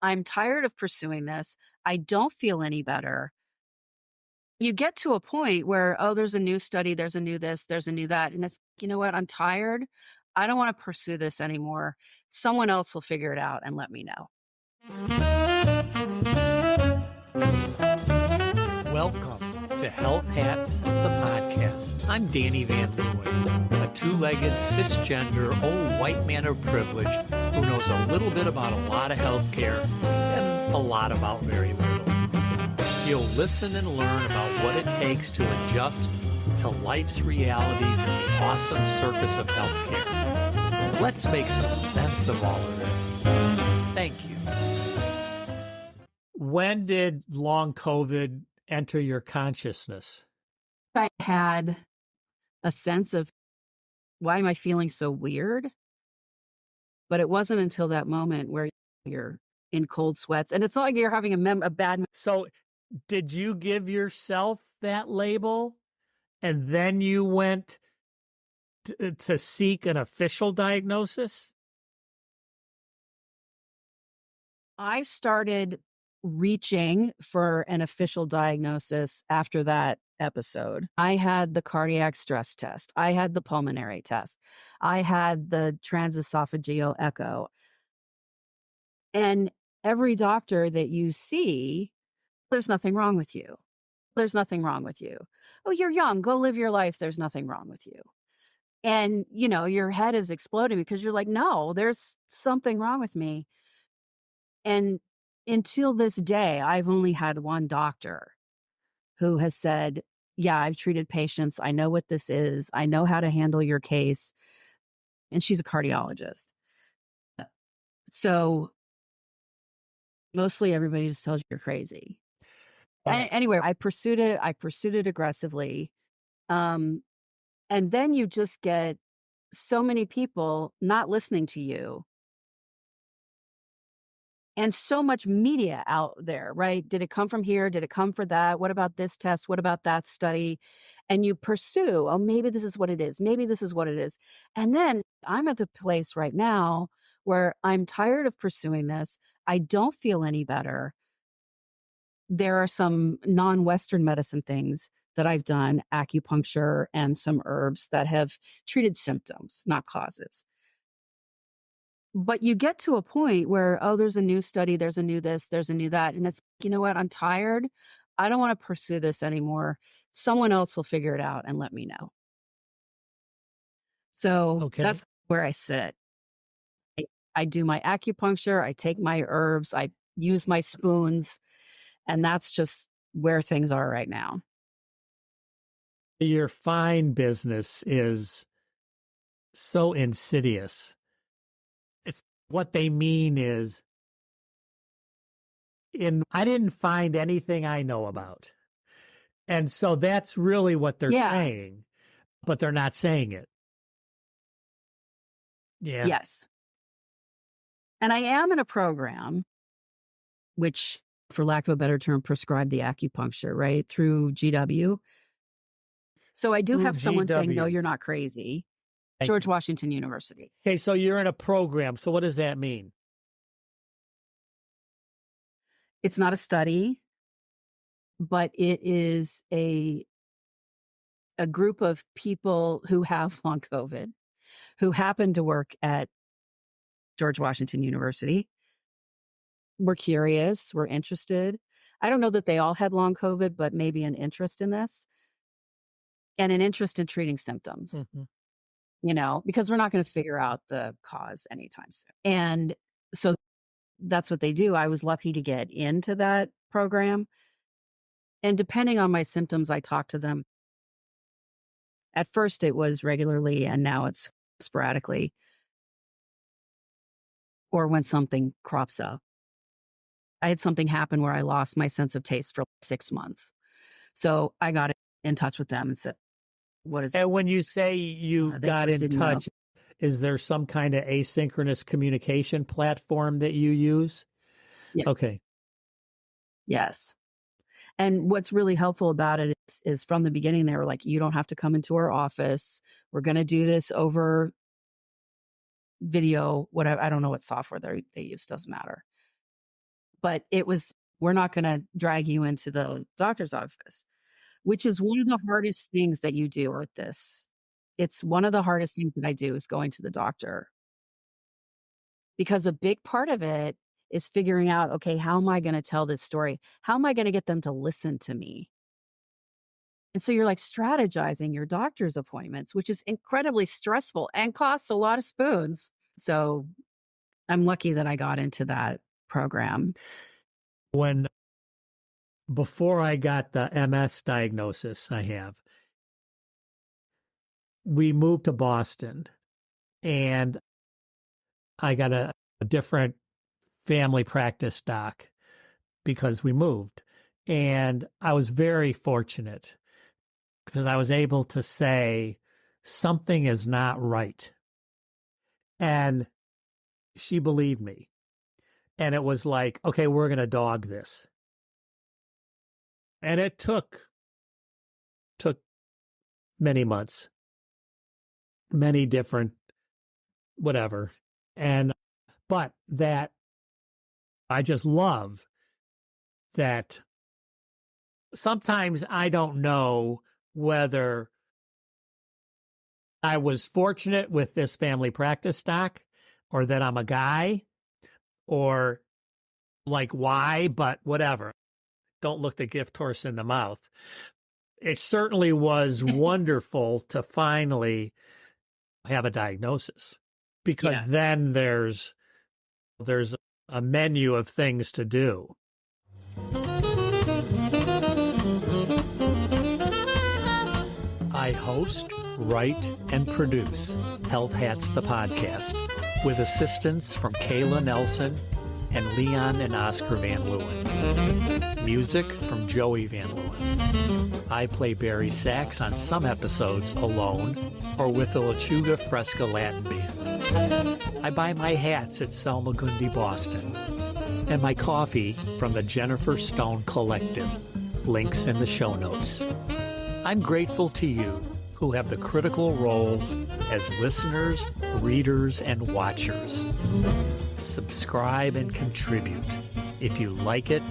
I'm tired of pursuing this. I don't feel any better. You get to a point where, oh, there's a new study, there's a new this, there's a new that. And it's, you know what? I'm tired. I don't want to pursue this anymore. Someone else will figure it out and let me know. Welcome to Health Hats, the podcast. I'm Danny Van Leeuwen, a two-legged, cisgender, old white man of privilege who knows a little bit about a lot of healthcare and a lot about very little. You'll listen and learn about what it takes to adjust to life's realities and the awesome circus of healthcare. Let's make some sense of all of this. Thank you. When did long COVID enter your consciousness? I had a sense of, why am I feeling so weird? But it wasn't until that moment where you're in cold sweats. And it's not like you're having a bad... So did you give yourself that label and then you went to seek an official diagnosis? I started reaching for an official diagnosis after that episode. I had the cardiac stress test. I had the pulmonary test. I had the transesophageal echo. And every doctor that you see, there's nothing wrong with you. There's nothing wrong with you. Oh, you're young. Go live your life. There's nothing wrong with you. And, your head is exploding because you're like, no, there's something wrong with me. And until this day, I've only had one doctor who has said, yeah, I've treated patients. I know what this is. I know how to handle your case. And she's a cardiologist. So mostly everybody just tells you you're crazy. Anyway, I pursued it. I pursued it aggressively. And then you just get so many people not listening to you. And so much media out there, right? Did it come from here? Did it come for that? What about this test? What about that study? And you pursue, oh, maybe this is what it is. Maybe this is what it is. And then I'm at the place right now where I'm tired of pursuing this. I don't feel any better. There are some non-Western medicine things that I've done, acupuncture and some herbs that have treated symptoms, not causes. But you get to a point where, oh, there's a new study, there's a new this, there's a new that. And it's, you know what? I'm tired. I don't want to pursue this anymore. Someone else will figure it out and let me know. So That's where I sit. I do my acupuncture. I take my herbs. I use my spoons. And that's just where things are right now. Your fine business is so insidious. It's what they mean is, I didn't find anything I know about. And so that's really what they're saying, but they're not saying it. Yeah. Yes. And I am in a program which, for lack of a better term, prescribe the acupuncture, right? Through GW. So I do have someone saying, no, you're not crazy. George Washington University. Okay, so you're in a program. So what does that mean? It's not a study, but it is a group of people who have long COVID, who happen to work at George Washington University. We're curious. We're interested. I don't know that they all had long COVID, but maybe an interest in this and an interest in treating symptoms. Mm-hmm. Because we're not going to figure out the cause anytime soon. And so that's what they do. I was lucky to get into that program. And depending on my symptoms, I talk to them. At first it was regularly, and now it's sporadically, or when something crops up. I had something happen where I lost my sense of taste for 6 months. So I got in touch with them and said, what is it? And when you say you got in touch, is there some kind of asynchronous communication platform that you use? Yeah. Okay. Yes. And what's really helpful about it is from the beginning, they were like, you don't have to come into our office. We're going to do this over video, whatever. I don't know what software they use. Doesn't matter. but we're not going to drag you into the doctor's office, which is one of the hardest things that you do with this. It's one of the hardest things that I do is going to the doctor, because a big part of it is figuring out, okay, how am I going to tell this story? How am I going to get them to listen to me? And so you're like strategizing your doctor's appointments, which is incredibly stressful and costs a lot of spoons. So I'm lucky that I got into that program. Before I got the MS diagnosis we moved to Boston, and I got a different family practice doc because we moved. And I was very fortunate because I was able to say something is not right. And she believed me. And it was like, okay, we're going to dog this. And it took many months, many different whatever. But that I just love that sometimes I don't know whether I was fortunate with this family practice doc or that I'm a guy or like why, but whatever. Don't look the gift horse in the mouth. It certainly was wonderful to finally have a diagnosis, because then there's a menu of things to do. I host, write, and produce Health Hats the podcast with assistance from Kayla Nelson and Leon and Oscar Van Leeuwen. Music from Joey Van Leeuwen. I play Barry sax on some episodes alone or with the Lechuga Fresca Latin Band. I buy my hats at Salmagundi, Boston, and my coffee from the Jennifer Stone Collective. Links in the show notes. I'm grateful to you who have the critical roles as listeners, readers, and watchers. Subscribe and contribute. If you like it,